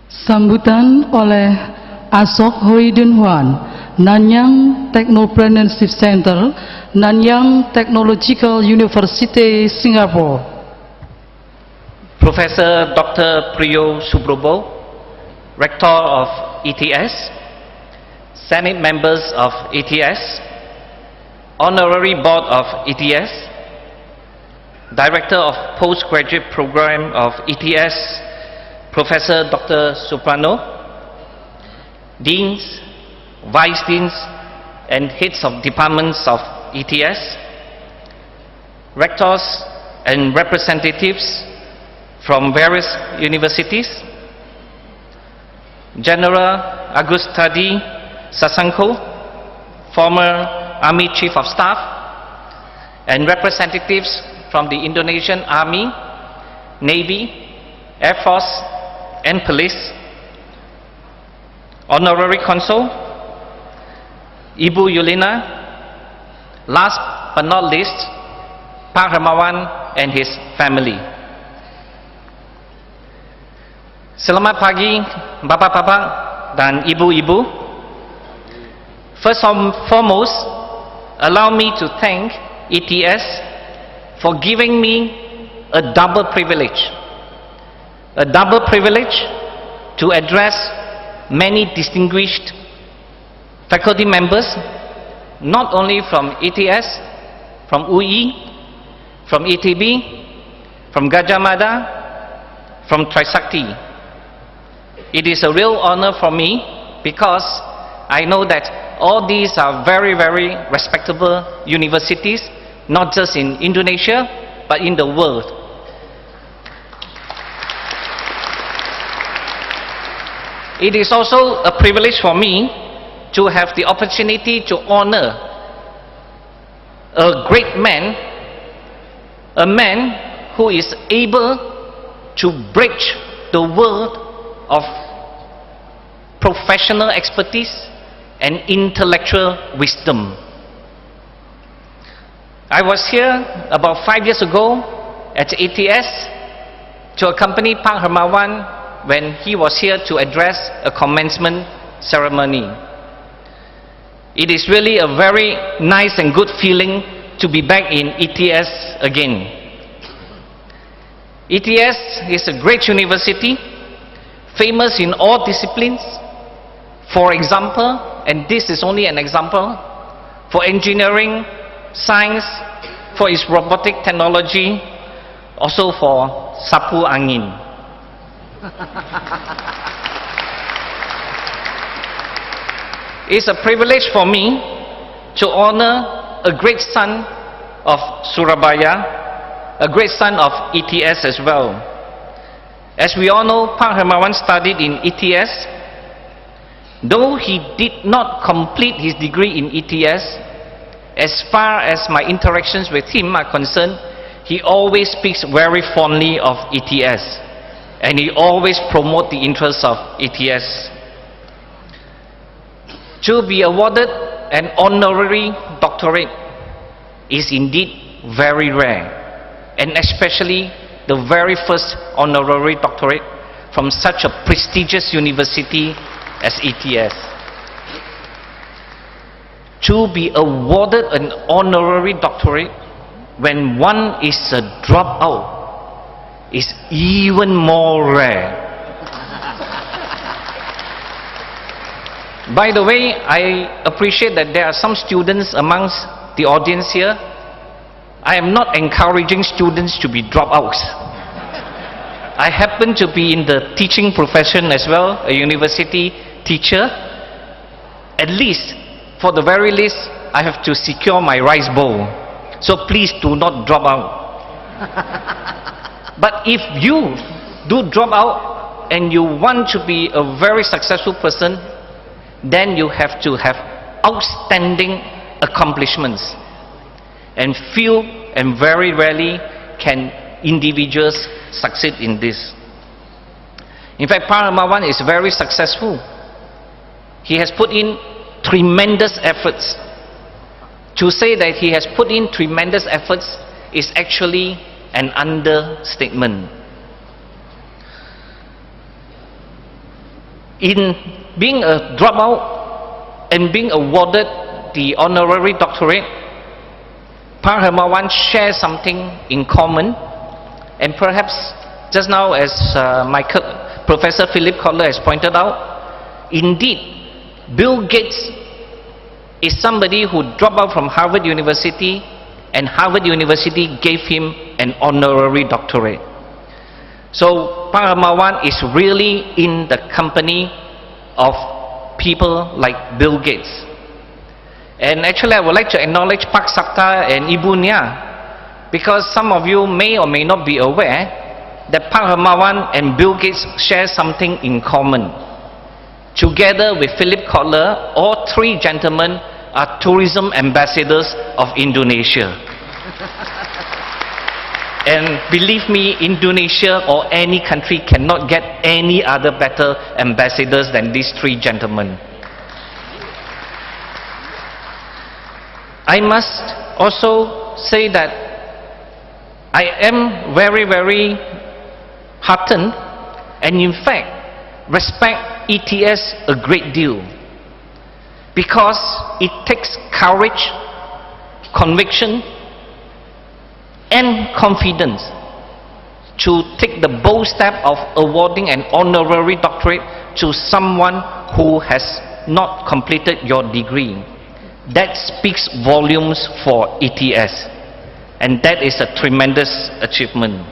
Sambutan oleh Asok Hooi dan Huan, Nanyang Technopreneurship Center, Nanyang Technological University, Singapore. Professor Dr. Priyo Subrobo, Rector of ETS, Senate members of ETS, Honorary Board of ETS, Director of Postgraduate Program of ETS, Professor Dr. Soprano, Deans, Vice Deans, and Heads of Departments of ETS, Rectors and representatives from various universities, General Agustadi Sasanko, former Army Chief of Staff, and representatives from the Indonesian Army, Navy, Air Force, and Police, Honorary Consul, Ibu Yulina, last but not least, Pak Hermawan and his family. Selamat pagi, Bapak-bapak dan Ibu-ibu. First and foremost, allow me to thank ETS for giving me a double privilege. A double privilege to address many distinguished faculty members, not only from ETS, from UI, from ETB, from Gajah Mada, from Trisakti. It is a real honor for me because I know that all these are very, very respectable universities, not just in Indonesia, but in the world. It is also a privilege for me to have the opportunity to honor a great man, a man who is able to bridge the world of professional expertise and intellectual wisdom. I was here about 5 years ago at ATS to accompany Pak Hermawan when he was here to address a commencement ceremony. It is really a very nice and good feeling to be back in ETS again. ETS is a great university, famous in all disciplines. For example, and this is only an example, for engineering, science, for its robotic technology, also for sapu angin. It's a privilege for me to honor a great son of Surabaya, a great son of ETS as well. As we all know, Pak Hermawan studied in ETS. Though he did not complete his degree in ETS, as far as my interactions with him are concerned, he always speaks very fondly of ETS, and he always promotes the interests of ETS. To be awarded an honorary doctorate is indeed very rare, and especially the very first honorary doctorate from such a prestigious university as ETS. To be awarded an honorary doctorate when one is a dropout is even more rare. By the way, I appreciate that there are some students amongst the audience here. I am not encouraging students to be dropouts. I happen to be in the teaching profession as well, a university teacher. At least, for the very least, I have to secure my rice bowl. So please do not drop out. But if you do drop out and you want to be a very successful person, then you have to have outstanding accomplishments. And few and very rarely can individuals succeed in this. In fact, Pak Hermawan is very successful. He has put in tremendous efforts. To say that he has put in tremendous efforts is actually an understatement. in being a dropout and being awarded the honorary doctorate, Pak Hermawan shares something in common, and perhaps just now as Professor Philip Kotler has pointed out, indeed Bill Gates is somebody who dropped out from Harvard University, and Harvard University gave him an honorary doctorate. So Pak Hermawan is really in the company of people like Bill Gates. And actually I would like to acknowledge Pak Sakta and Ibu Nia, because some of you may or may not be aware that Pak Hermawan and Bill Gates share something in common. Together with Philip Kotler, all three gentlemen are tourism ambassadors of Indonesia. And believe me, Indonesia or any country cannot get any other better ambassadors than these three gentlemen. I must also say that I am very, very heartened, and in fact respect ETS a great deal, because it takes courage, conviction and confidence to take the bold step of awarding an honorary doctorate to someone who has not completed your degree. That speaks volumes for ETS, and that is a tremendous achievement.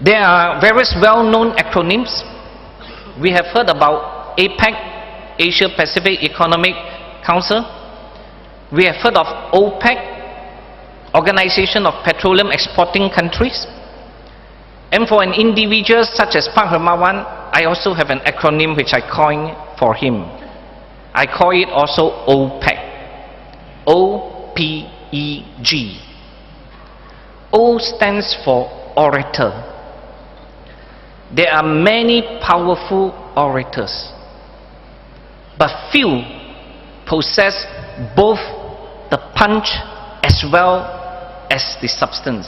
There are various well-known acronyms. We have heard about APEC, Asia Pacific Economic Council. We have heard of OPEC, Organization of Petroleum Exporting Countries. And for an individual such as Pak Hermawan, I also have an acronym which I coined for him. I call it also OPEG. O-P-E-G. O stands for orator. There are many powerful orators, but few possess both the punch as well as the substance.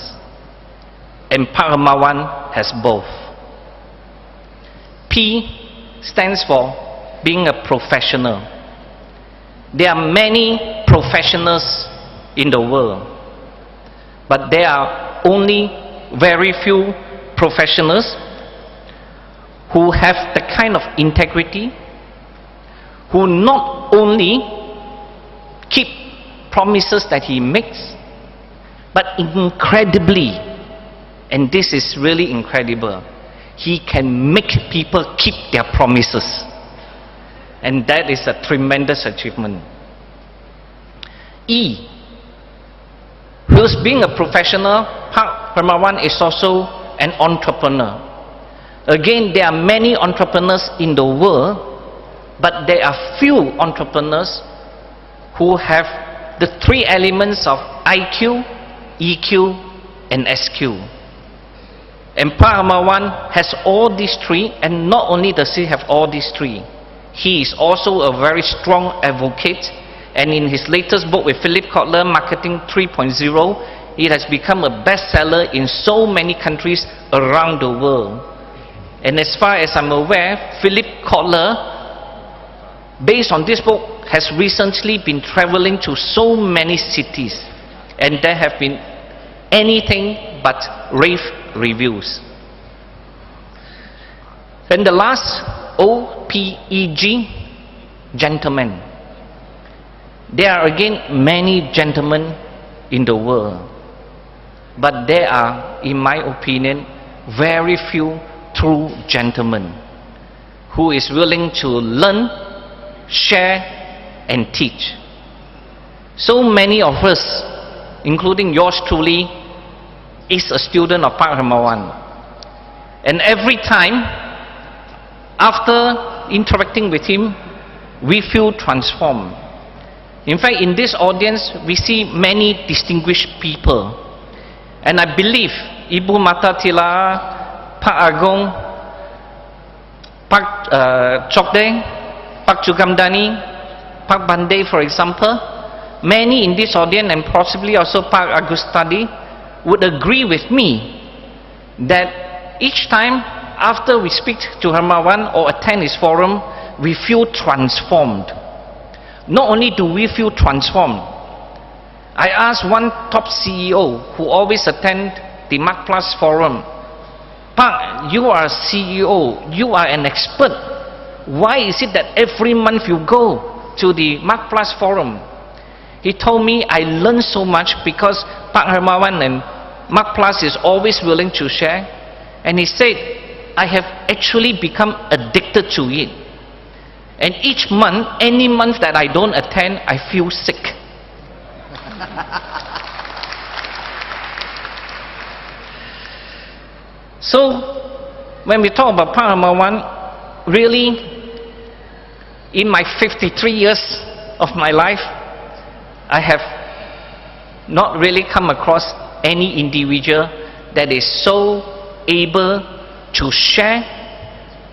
And Pak Hermawan has both. P stands for being a professional. There are many professionals in the world, but there are only very few professionals who have the kind of integrity, who not only keep promises that he makes, but incredibly, and this is really incredible, he can make people keep their promises. And that is a tremendous achievement. E. Whilst being a professional, Pak Hermawan is also an entrepreneur. Again, there are many entrepreneurs in the world, but there are few entrepreneurs who have the three elements of IQ, EQ and SQ. And Pak Hermawan has all these three, and not only does he have all these three, he is also a very strong advocate, and in his latest book with Philip Kotler, Marketing 3.0, it has become a bestseller in so many countries around the world. And as far as I'm aware, Philip Kotler, based on this book, has recently been traveling to so many cities, and there have been anything but rave reviews. Then the last, O-P-E-G, gentlemen. There are again many gentlemen in the world, but there are, in my opinion, very few true gentlemen who is willing to learn, share and teach. So many of us, including yours truly, is a student of Pak Hermawan, and every time after interacting with him, we feel transformed. In fact, in this audience, we see many distinguished people, and I believe Ibu Mata Tila, Pak Agong, Pak Chokde, Pak Chukamdani, Pak Bande, for example, many in this audience, and possibly also Pak Agustadi, would agree with me that each time after we speak to Hermawan or attend his forum, we feel transformed. Not only do we feel transformed, I asked one top CEO who always attend the Mark Plus forum, Pak, you are a CEO, you are an expert. Why is it that every month you go to the Mark Plus forum? He told me, I learned so much because Pak Hermawan and Mark Plus is always willing to share. And he said, I have actually become addicted to it. And each month, any month that I don't attend, I feel sick. So, when we talk about Pak Hermawan, really, in my 53 years of my life, I have not really come across any individual that is so able to share,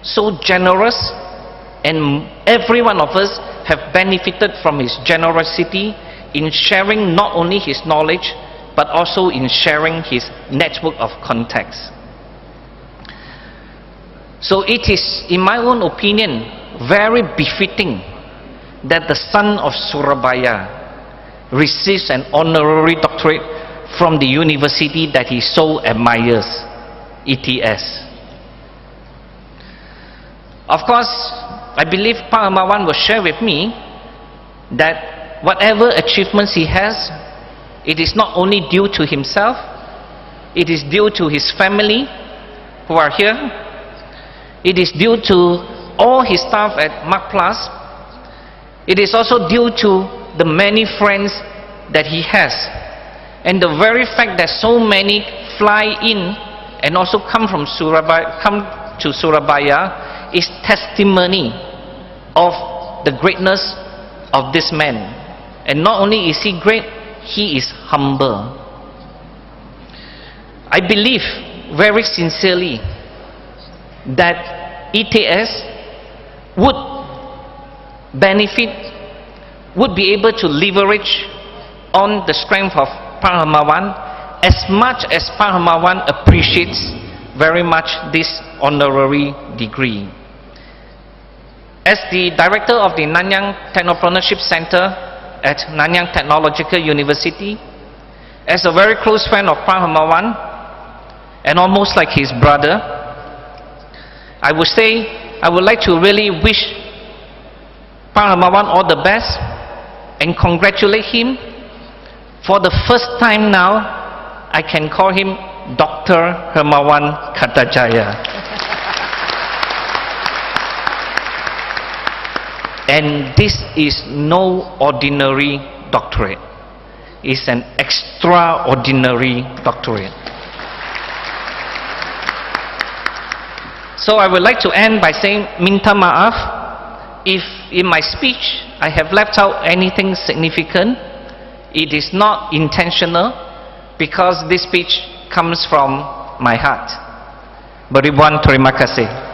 so generous, and every one of us have benefited from his generosity in sharing not only his knowledge but also in sharing his network of contacts. So it is, in my own opinion, very befitting that the son of Surabaya receives an honorary doctorate from the university that he so admires, ETS. Of course, I believe Pak Hermawan will share with me that whatever achievements he has, it is not only due to himself, it is due to his family who are here, it is due to all his staff at Mark Plus, it is also due to the many friends that he has. And the very fact that so many fly in and also come to Surabaya is testimony of the greatness of this man. And not only is he great, he is humble. I believe very sincerely that ETS would benefit, would be able to leverage on the strength of Pak Hermawan as much as Pak Hermawan appreciates very much this honorary degree. As the director of the Nanyang Technopreneurship Center at Nanyang Technological University, as a very close friend of Pak Hermawan and almost like his brother, I would say I would like to really wish Pak Hermawan all the best and congratulate him. For the first time now, I can call him Dr. Hermawan Kartajaya. And this is no ordinary doctorate. It's an extraordinary doctorate. So I would like to end by saying, minta maaf if in my speech I have left out anything significant. It is not intentional because this speech comes from my heart. Beribuan terima kasih.